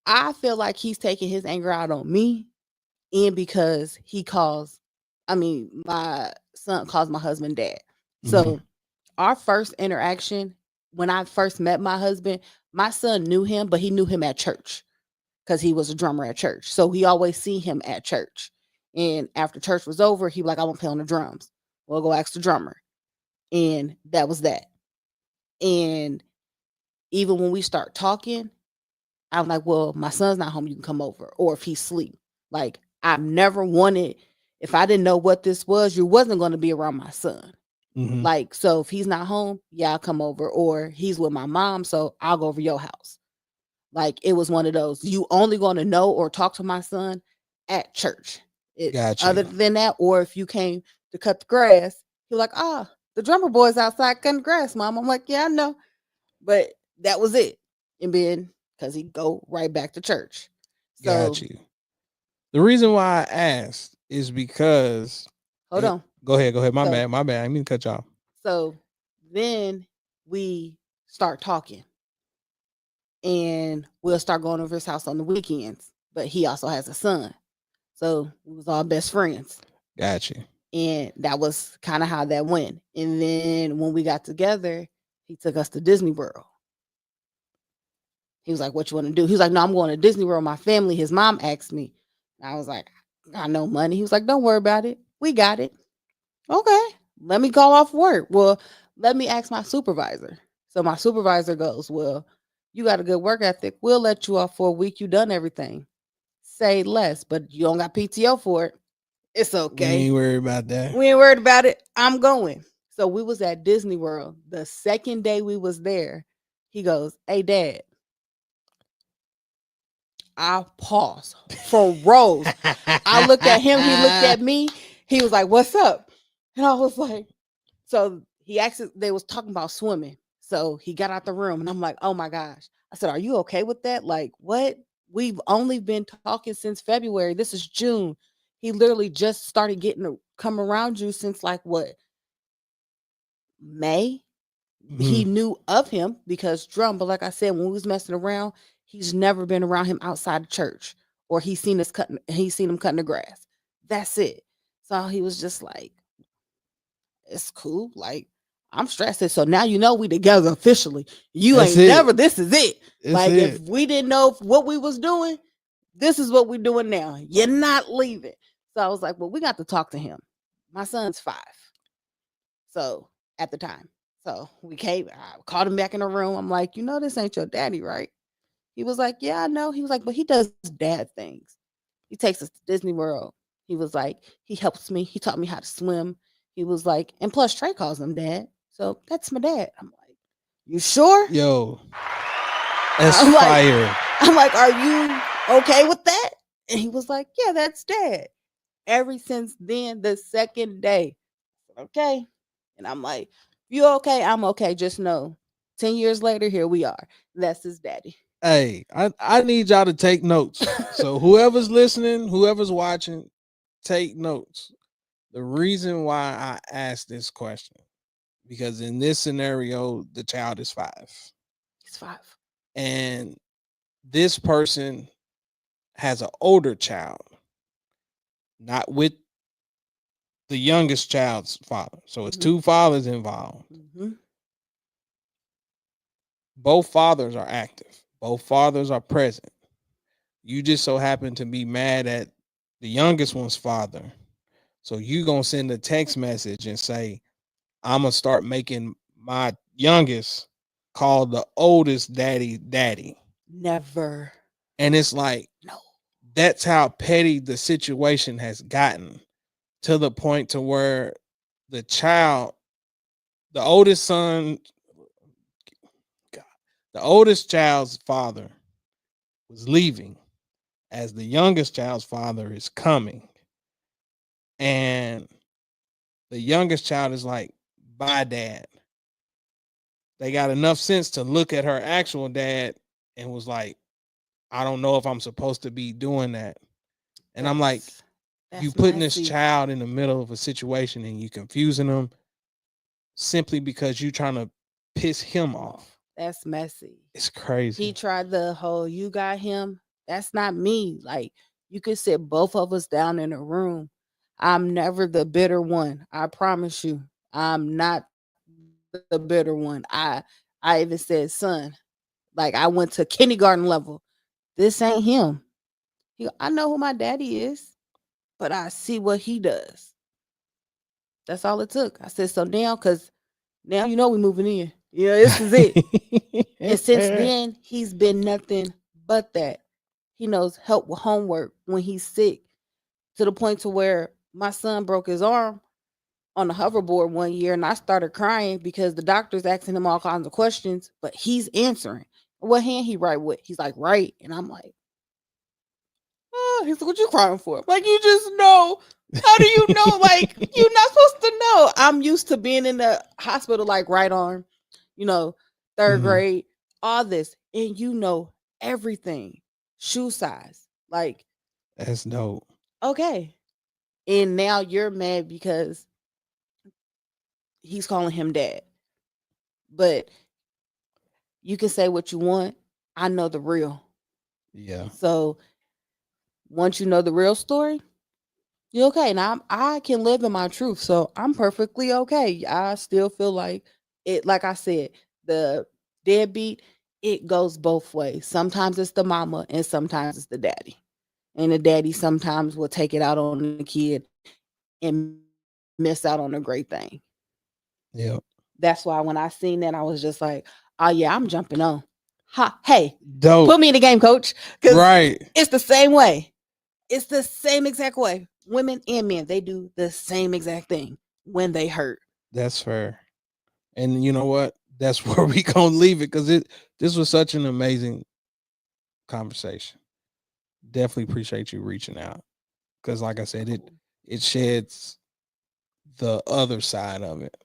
I feel like he's taking his anger out on me, and because my son calls my husband dad. Mm-hmm. So our first interaction, when I first met my husband, my son knew him, but he knew him at church because he was a drummer at church. So he always see him at church. And after church was over, he be like, "I want to play on the drums." Well, go ask the drummer. And that was that. And even when we start talking, I'm like, "Well, my son's not home. You can come over." Or if he's asleep. Like, I've never wanted, if I didn't know what this was, you wasn't going to be around my son. Mm-hmm. Like, so if he's not home, yeah, I'll come over. Or he's with my mom, so I'll go over your house. Like, it was one of those, you only going to know or talk to my son at church. Got Other you. than that, or if you came to cut the grass, you're like, the drummer boy's outside cutting grass, mom. I'm like, yeah, I know. But that was it. And then, because he go right back to church. Got So, you. The reason why I asked is because hold on. go ahead, go ahead. My So, bad, my bad. I didn't mean to cut y'all. so then we start talking, and we'll start going over his house on the weekends. But he also has a son. So we was all best friends. Got you. And that was kind of how that went. And then when we got together, he took us to Disney World. He was like, "What you want to do?" He was like, "No, I'm going to Disney World. My family," his mom asked me. I was like, "I got no money." He was like, "Don't worry about it. We got it." Okay. Let me call off work. Well, let me ask my supervisor. So my supervisor goes, "Well, you got a good work ethic. We'll let you off for a week. You done everything. Say less, but you don't got PTO for it. It's We okay. ain't worried about that. We ain't worried about it. I'm going." So we was at Disney World. The second day we was there, he goes, "Hey, Dad." I paused for Rose. I looked at him. He looked at me. He was like, "What's up?" And I was like, so he asked, they was talking about swimming. So he got out the room and I'm like, "Oh my gosh." I said, "Are you okay with that? Like, what? We've only been talking since February. This is June. He literally just started getting to come around you since like what, May?" He Mhm. knew of him because drum, but like I said, when we was messing around, he's never been around him outside of church, or he's seen him cutting the grass. That's it. So he was just like, "It's cool. Like, I'm stressed. So now you know we together officially. You That's ain't it. never, this is it. That's Like, if it. we didn't know what we was doing, this is what we're doing now. You're not leaving." So I was like, "Well, we got to talk to him." My son's 5. So at the time. So I called him back in the room. I'm like, this ain't your daddy, right? He was like, yeah, I know. He was like, but he does dad things. He takes us to Disney World. He was like, he helps me. He taught me how to swim. He was like, and plus Trey calls him dad. So that's my dad. I'm like, you sure? Yo, that's I'm like, fire. I'm like, are you okay with that? And he was like, yeah, that's dad. Ever since then, the second day, okay. And I'm like, you okay? I'm okay. Just know, 10 years later, here we are. That's his daddy. Hey, I need y'all to take notes. So whoever's listening, whoever's watching, take notes. The reason why I asked this question, because in this scenario, the child is 5. He's 5. And this person has an older child, not with the youngest child's father. So it's 2 fathers involved. Both fathers are active. Both fathers are present. You just so happen to be mad at the youngest one's father. So you going to send a text message and say, I'm going to start making my youngest call the oldest daddy. Never. And it's like, no. That's how petty the situation has gotten, to the point to where the child, the oldest son, God, the oldest child's father was leaving as the youngest child's father is coming. And the youngest child is like, bye, dad. They got enough sense to look at her actual dad and was like, I don't know if I'm supposed to be doing that. And I'm like, you putting this child in the middle of a situation and you confusing them simply because you trying to piss him off. That's messy. It's crazy. He tried the whole, you got him. That's not me. Like, you could sit both of us down in a room. I'm never the bitter one. I promise you. I'm not the bitter one. I even said, son, like I went to kindergarten level. This ain't him. I know who my daddy is, but I see what he does. That's all it took. I said, so now, because now we moving in. Yeah, this is it. And since then, he's been nothing but that. He knows help with homework when he's sick, to the point to where my son broke his arm on the hoverboard one year, and I started crying because the doctor's asking him all kinds of questions, but he's answering. What hand he write with? He's like, right. And I'm like, oh, he's like, what you crying for? Like, you just know. How do you know? Like, you're not supposed to know. I'm used to being in the hospital, like right arm, third grade, all this. And everything. Shoe size. Like, that's dope. Okay. And now you're mad because he's calling him dad. But you can say what you want. I know the real. Yeah. So once you know the real story, you're okay. Now I can live in my truth. So I'm perfectly okay. I still feel like it, like I said, the deadbeat, it goes both ways. Sometimes it's the mama and sometimes it's the daddy. And the daddy sometimes will take it out on the kid and miss out on a great thing. Yeah. That's why when I seen that, I was just like, oh yeah, I'm jumping on. Hey, dope. Put me in the game, coach. Right. It's the same way. It's the same exact way. Women and men, they do the same exact thing when they hurt. That's fair. And you know what? That's where we gonna leave it, because this was such an amazing conversation. Definitely appreciate you reaching out, because like I said, it sheds the other side of it,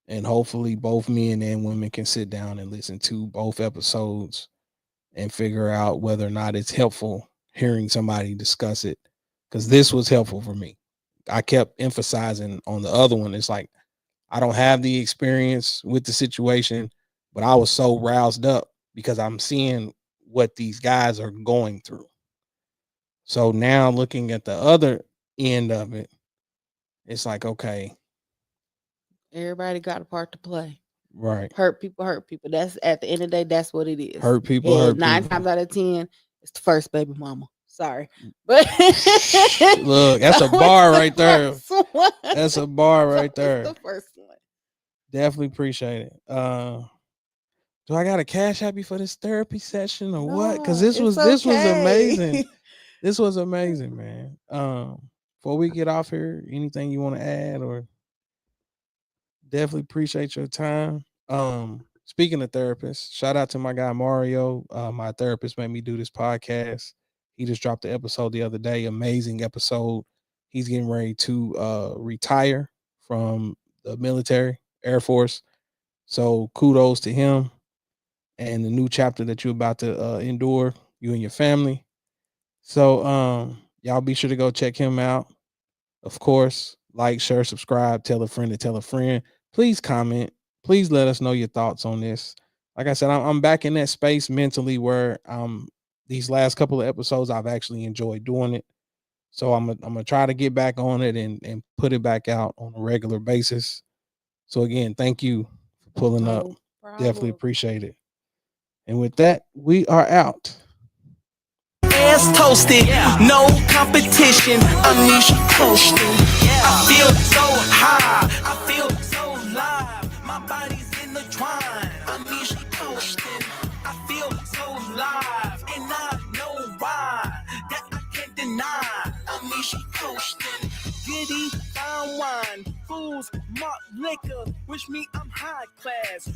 and hopefully both men and women can sit down and listen to both episodes and figure out whether or not it's helpful hearing somebody discuss it, because this was helpful for me. I kept emphasizing on the other one. It's like, I don't have the experience with the situation, but I was so roused up because I'm seeing what these guys are going through. So now looking at the other end of it, it's like, okay, everybody got a part to play. Right. Hurt people. That's, at the end of the day, that's what it is. Hurt people. Hurt 9 people. times out of 10, it's the first baby mama. Sorry, but look, that's a bar right there. one. That's a bar It's right always there. the first one. Definitely appreciate it. Do I got a cash happy for this therapy session or what? Because No, it's this was okay. amazing. This was amazing, man. Before we get off here, anything you want to add or definitely appreciate your time. Speaking of therapists, shout out to my guy Mario. My therapist made me do this podcast. He just dropped the episode the other day. Amazing episode. He's getting ready to retire from the military, Air Force. So kudos to him and the new chapter that you're about to endure, you and your family. So y'all be sure to go check him out. Of course, like, share, subscribe, tell a friend to tell a friend. Please comment. Please let us know your thoughts on this. Like I said, I'm back in that space mentally where these last couple of episodes I've actually enjoyed doing it. So I'm gonna try to get back on it and put it back out on a regular basis. So again, thank you for pulling up. No Definitely problem. appreciate it. And with that, we are out. Ass toasted, no competition. Unleash coasting. I feel so high, I feel so live. My body's in the twine. Unleash coasting. I feel so live, and I know why. That I can't deny. Unleash coasting. Giddy, fine wine, fools, malt liquor. Wish me I'm high class.